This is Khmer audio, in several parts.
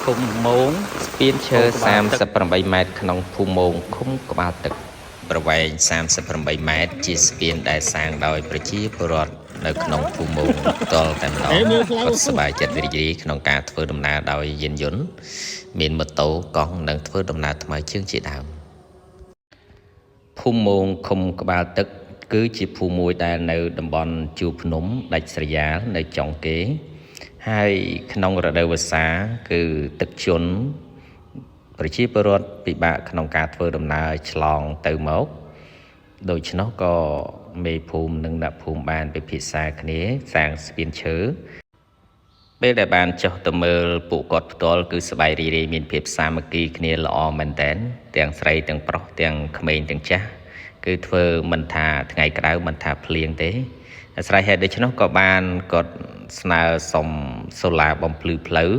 ភូមិមោងស្ពានឈើ38 ម៉ែត្រក្នុងភូមិមោងឃុំក្បាលទឹកប្រវែង38 ម៉ែត្រជាស្ពានដែលសាងដោយប្រជាពលរដ្ឋនៅក្នុងភូមិមោងផ្ទាល់តែម្ដងគាត់សប្បាយចិត្តរីករាយក្នុងការធ្វើដំណើរដោយយានយន្តមានម៉ូតូកង់និងធ្វើដំណើរថ្មើរជើងជាដើមភូមិមោងឃុំក្បាលទឹកគឺជាភូមិមួយដែលនៅតំបន់ជួរភ្នំដាច់ស្រយាលនៅចុងគេហើយក្នុងរដូវវស្សាគឺទឹកជន់ប្រជាពលរដ្ឋពិបាកក្នុងការធ្វើដំណើរឆ្លងទៅមកដូច្នោះក៏មេភូមិនិងអ្នកភូមិបានពិភាក្សាគ្នាសាងស្ពានឈើពេលដែលបានចុះទៅមើលពួកគាត់ផ្ទាល់គឺសប្បាយរីករាយមានភាពសាមគ្គីគ្នាល្អមែនទែនទាំងស្រីទាំងប្រុសទាំងក្មេងទាំងចាស់គឺធ្វើមិនថាថ្ងៃក្តៅមិនថាភ្លៀងទេអាស្រ័យហេតុដូច្នោះក៏បានគាត់ស្នើសុំសូឡាបំភ្លឺផ្លូវ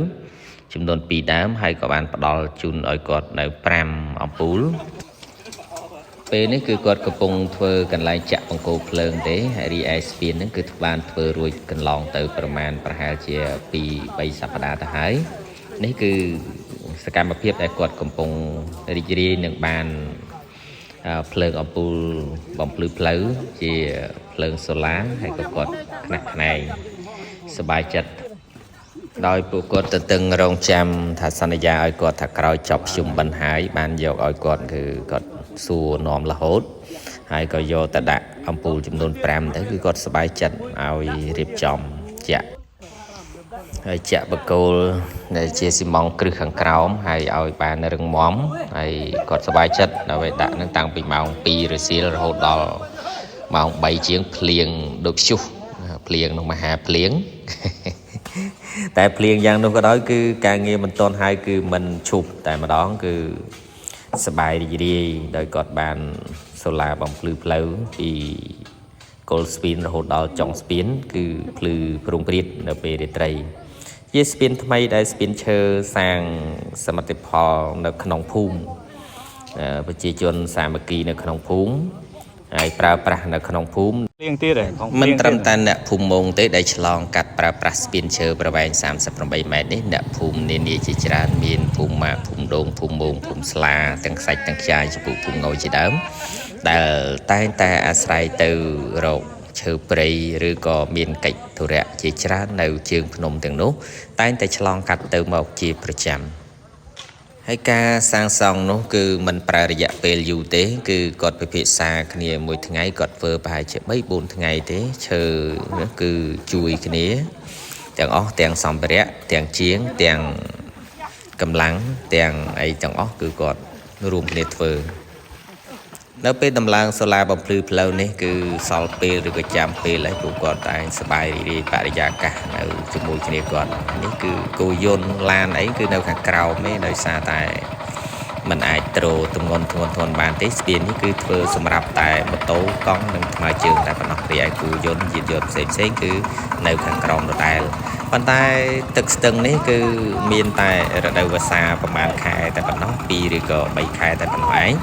ចំនួន2ដើមហើយក៏បានផ្ដល់ជូនឲ្យគាត់នៅ5អំពូលពេលនេះគឺគាត់កំពុងធ្វើកន្លែងចាក់បង្គោលភ្លើងទេហើយរីឯស្ពានហ្នឹងគឺបានធ្វើរួចកន្លងទៅប្រហែលជា2-3សប្តាហ៍ទៅហើយនេះគឺសកម្មភាពដែលគាត់កំពុងរីករាយនឹងបានភ្លើងអំពូលបំភ្លឺផ្លូវជាភ្លើងសូឡាហើយក៏គាត់ខ្នះខ្នែងសប្បាយចិត្តដោយពួកគាត់ទៅតឹងរងចាំថាសន្យាឲ្យគាត់ថាក្រោយចប់ភ្ជុំបិណ្ឌហើយបានយកឲ្យគាត់គឺគាត់សួរនាំរហូតហើយក៏យកទៅដាក់អំពូលចំនួន5ទៅគឺគាត់សប្បាយចិត្តឲ្យរៀបចំចាក់ហើយចាក់បកគោលដែលជាស៊ីម៉ង់គ្រឹះខាងក្រោមហើយឲ្យបានរឹងមាំហើយគាត់សប្បាយចិត្តដើម្បីដាក់នឹងតាំងពីម៉ោង2រសៀលរហូតដល់ម៉ោង3ជាងភ្លៀងដូចព្យុះភ្លៀងនោះមហាភ្លៀងតែភ្លៀងយ៉ាងនោះក៏ដោយគឺការងារមិនទាន់ហើយគឺមិនឈប់តែម្ដងគឺសប្បាយរីករាយដោយគាត់បានសូឡាបំភ្លឺផ្លូវពីគល់ស្ពានរហូតដល់ចុងស្ពានគឺភ្លឺព្រំព្រាតនៅពេលរាត្រីជាស្ពានថ្មីដែលស្ពានឈើសាងសមិទ្ធផលនៅក្នុងភូមិប្រជាជនសាមគ្គីនៅក្នុងភូមិហើយប្រើប្រាស់នៅក្នុងភូមិលៀងទៀតមិនត្រឹមតែអ្នកភូមិមោងទេដែលឆ្លងកាត់ប្រើប្រាស់ស្ពានឈើប្រវែង38 ម៉ែត្រនេះអ្នកភូមិនានាជាច្រើនមានភូមិម៉ាកភូមិដូងភូមិមោងភូមិស្លាទាំងខ្សាច់ទាំងខ្ចាយចំពោះភូមិងោជាដើមដែលតែងតែអាស្រ័យទៅរកឈើព្រៃឬក៏មានកិច្ចធុរៈជាច្រើននៅជើងភ្នំទាំងនោះតែងតែឆ្លងកាត់ទៅមកជាប្រចាំហើយការសាងសង់នោះគឺមិនប្រើរយៈពេលយូរទេគឺគាត់ពិភាក្សាគ្នាមួយថ្ងៃគាត់ធ្វើប្រហែលជា3-4ថ្ងៃទេឈើគឺជួយគ្នាទាំងអស់ទាំងសម្ភារៈទាំងជាងទាំងកម្លាំងទាំងអីទាំងអស់គឺគាត់រួមគ្នាធ្វើនៅពេលដំឡើងសូឡាបំភ្លឺផ្លូវនេះគឺសល់ពេលឬក៏ចាំពេលហើយពួកគាត់តែសប្បាយរីករាយបរិយាកាសនៅជាមួយគ្នាគាត់នេះគឺគោយន្តឡានអីគឺនៅខាងក្រោមទេដោយសារតែมันអាចទ្រទម្ងន់ធ្ងន់បានទេស្ពាននេះគឺធ្វើសម្រាប់តែម៉ូតូកង់និងថ្មើរជើងតែប៉ុណ្ណោះរីឯគោយន្តយានយន្តផ្សេងគឺនៅខាងក្រោមដដែលប៉ុន្តែទឹកស្ទឹងនេះគឺមានតែរដូវវស្សាប្រហែលខែតែប៉ុណ្ណោះ2ឬក៏3ខែតែប៉ុណ្ណោះឯង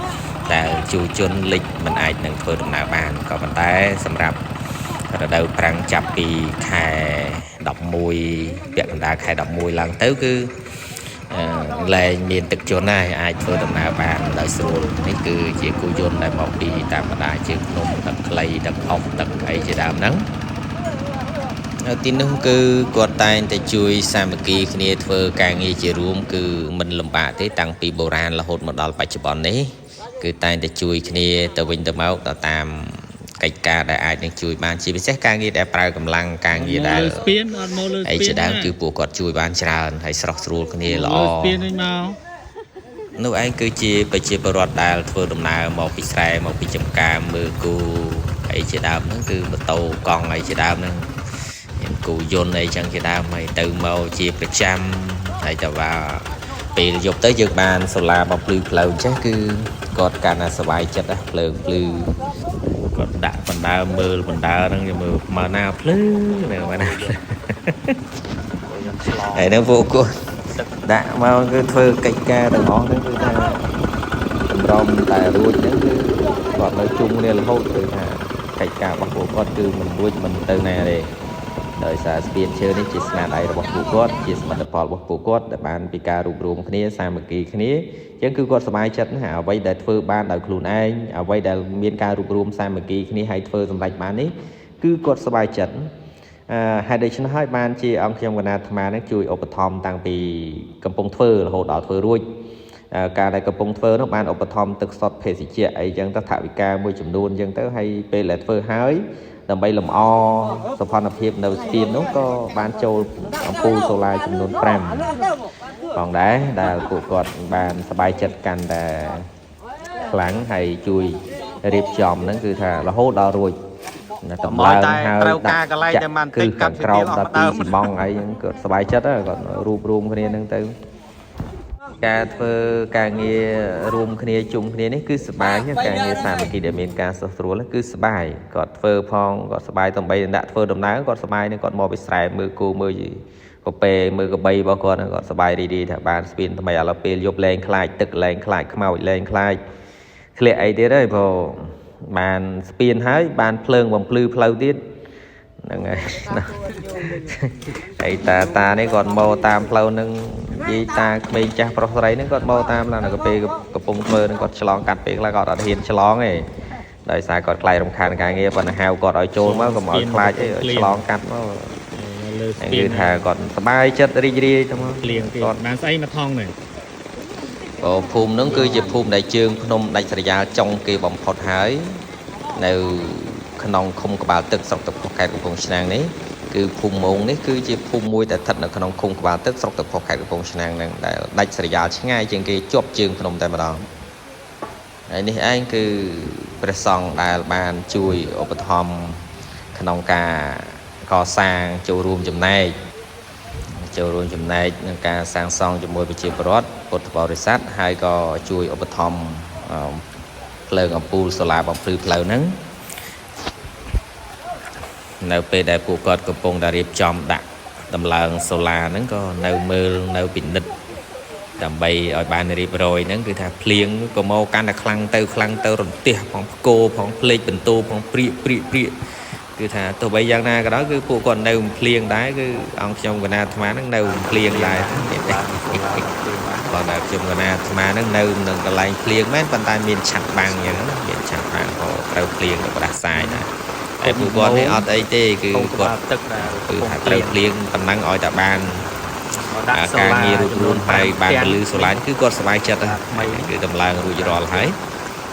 ដែលជួរជនលិចមិនអាចនឹងធ្វើដំណើរបានក៏ប៉ុន្តែសម្រាប់រដូវប្រាំងចាប់ពីខែ11ពាក់កណ្ដាលខែ11ឡើងទៅគឺលែងមានទឹកជន់ហើយអាចធ្វើដំណើរបានដោយស្រួលនេះគឺជាគោយន្តដែលមកពីតាមបណ្ដាជើងភ្នំទឹកខ្លីទឹកអុកទឹកអីជាដើមហ្នឹងទីនោះគឺគាត់តែងតែជួយសាមគ្គីគ្នាធ្វើការងារជារួមគឺមិនលំបាកទេតាំងពីបុរាណរហូតមកដល់បច្ចុប្បន្ននេះគឺតែងតែជួយគ្នាទៅវិញទៅមកទៅតាមកិច្ចការដែលអាចនឹងជួយបានជាពិសេសការងារដែលប្រើកម្លាំងការងារដែលស្ពានអត់មកលើស្ពានអីជាដើមគឺពួកគាត់ជួយបានច្រើនហើយស្រស់ស្រួលគ្នាល្អស្ពាននេះមកនោះឯងគឺជាប្រជាពលរដ្ឋដែលធ្វើដំណើរមកពីស្រែមកពីចំការមើលគូអីជាដើមហ្នឹងគឺម៉ូតូកង់អីជាដើមហ្នឹងមានគូយន្តអីចឹងជាដើមហើយទៅមកជាប្រចាំហើយតែว่าពេលយប់ទៅយើងបានសូឡាបំភ្លឺផ្លូវចេះគឺគាត់កាន់តែសុបាយចិត្តណាភ្លើងភ្លឺគាត់ដាក់បណ្ដើមើលបណ្ដើហ្នឹងគេមើលមកណាភ្លឺនៅមកណាភ្លឺហើយនៅពួកគាត់ដាក់មកគឺធ្វើកិច្ចការទាំងអស់ហ្នឹងគឺថាតម្រុំតែរួចហ្នឹងគឺគាត់នៅជុំគ្នារហូតគឺថាកិច្ចការរបស់ពួកគាត់គឺមិនរួចមិនទៅណាទេ ដោយសារស្ពានឈើនេះជាស្នាដៃរបស់ពួកគាត់ជាសមិទ្ធផលរបស់ពួកគាត់ដែលបានពីការរួបរวมគ្នាសាមគ្គីគ្នាអញ្ចឹងគឺគាត់សប្បាយចិត្តណាអ្វីដែលធ្វើបានដោយខ្លួនឯងអ្វីដែលមានការរួបរวมសាមគ្គីគ្នាហើយធ្វើសម្រេចបាននេះគឺគាត់សប្បាយចិត្តហេតុដូច្នេះហើយបានជាអង្គខ្ញុំគណៈអាត្មានឹងជួយឧបត្ថម្ភតាំងពីកំពុងធ្វើរហូតដល់ធ្វើរួចការដែលកំពុងធ្វើនោះបានឧបត្ថម្ភទឹកសុទ្ធភេសជ្ជៈអីចឹងទៅថវិកាមួយចំនួនចឹងទៅហើយពេលដែលធ្វើហើយដើម្បីលម្អសោភ័ណភាពនៅស្ពាននោះក៏បានចូលអំពូលសូឡាចំនួន5ផងដែរដែលពួកគាត់បានសប្បាយចិត្តកាន់តែខ្លាំងហើយជួយរៀបចំហ្នឹងគឺថារហូតដល់រួចតំឡើងហើយត្រូវការកន្លែងតែបានគឺខាងក្រោមដល់ពីស៊ីម៉ងអីហ្នឹងគាត់សប្បាយចិត្តគាត់រួបរวมគ្នាហ្នឹងទៅការធ្វើការងាររួមគ្នាជុំគ្នានេះគឺសប្បាយការងារសាមគ្គីដែលមានការស្រុះស្រួលគឺសប្បាយគាត់ធ្វើផងគាត់សប្បាយតំបីដាក់ធ្វើដំណើរគាត់សប្បាយនឹងគាត់មកពីស្រែមើលគោមើលកប៉េមើលកបីរបស់គាត់គាត់សប្បាយរីករាយថាបានស្ពានថ្មីឥឡូវពេលយប់លែងខ្លាចទឹកលែងខ្លាចខ្មោចលែងខ្លាចធ្លាក់អីទៀតហើយព្រោះបានស្ពានហើយបានភ្លើងបំភ្លឺផ្លូវទៀតហ្នឹងហើយហើយតានេះគាត់មកតាមផ្លូវហ្នឹងនិយាយតាក្មេងចាស់ប្រុសស្រីហ្នឹងគាត់មកតាមឡានកាពេលកំពុងធ្វើហ្នឹងគាត់ឆ្លងកាត់ពេលខ្លះគាត់អត់ហ៊ានឆ្លងទេដោយសារគាត់ខ្លាចរំខានការងារប៉ុន្តែហៅគាត់ឲ្យចូលមកកុំឲ្យខ្លាចអីឆ្លងកាត់មកគឺថាគាត់សប្បាយចិត្តរីករាយទៅមកគាត់បានស្អីមកថងនេះភូមិហ្នឹងគឺជាភូមិដែលជើងភ្នំដាច់ស្រយាលចុងគេបំផុតហើយនៅក្នុងឃុំក្បាលទឹកស្រុកទឹកផុសខេត្តកំពង់ឆ្នាំងនេះគឺភូមិមោងនេះគឺជាភូមិមួយដែលស្ថិតនៅក្នុងឃុំក្បាលទឹកស្រុកទឹកផុសខេត្តកំពង់ឆ្នាំងហ្នឹងដែលដាច់ស្រយាលឆ្ងាយជាងគេជាប់ជើងភ្នំតែម្ដងហើយនេះឯងគឺព្រះសង្ឃដែលបានជួយឧបត្ថម្ភក្នុងការកសាងចូលរួមចំណែកក្នុងការសាងសង់ជាមួយប្រជាពលរដ្ឋពុទ្ធបរិស័ទហើយក៏ជួយឧបត្ថម្ភភ្លើងអំពូលសូឡាបំភ្លឺផ្លូវហ្នឹងនៅពេលដែលពួកគាត់កំពុងតែរៀបចំដាក់ដំឡើងសូឡាហ្នឹងក៏នៅមើលនៅពិនិត្យដើម្បីឲ្យបានរៀបរយហ្នឹងគឺថាភ្លៀងក៏មកកាន់តែខ្លាំងទៅរន្ទះផងផ្គរផងភ្លេចបន្ទោផងព្រាកគឺថាទោះបីយ៉ាងណាក៏ដោយគឺពួកគាត់នៅភ្លៀងដែរគឺអង្គខ្ញុំគណៈអាត្មាហ្នឹងនៅភ្លៀងដែរគាត់តែខ្ញុំគណៈអាត្មាហ្នឹងនៅនឹងកន្លែងភ្លៀងមែនប៉ុន្តែមានឆាត់បាំងអញ្ចឹងមានឆាត់បាំងក៏ត្រូវភ្លៀងទៅផ្ដាសាយដែរតែពួកគាត់នេះអត់អីទេគឺគាត់ទឹកគឺថាត្រូវភ្លៀងតំណឹងឲ្យតែបានការងាររួបរวมហើយបានពលឺសូឡាគឺគាត់សប្បាយចិត្តហើយគឺដំឡើងរួចរាល់ហើយ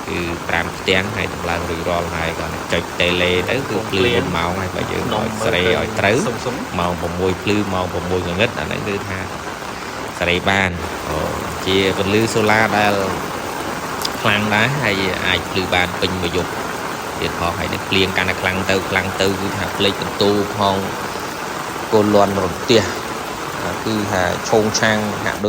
គឺ5ផ្ទាំងហើយដំឡើងរួចរាល់ហើយគាត់ចុចតេឡេទៅគឺភ្លឺ1ម៉ោងហើយបើយើងឲ្យសេរីឲ្យត្រូវម៉ោង6ភ្លឺម៉ោង6ងងឹតអាហ្នឹងគឺថាសេរីបានជាពលឺសូឡាដែលខ្លាំងដែរហើយអាចភ្លឺបានពេញមួយយប់ទៀតផងហើយនេះភ្លៀងកាន់តែខ្លាំងទៅគឺថាភ្លេចបន្ទោផងគោលលាន់រន្ទះគឺថាឈោងឆាងហាក់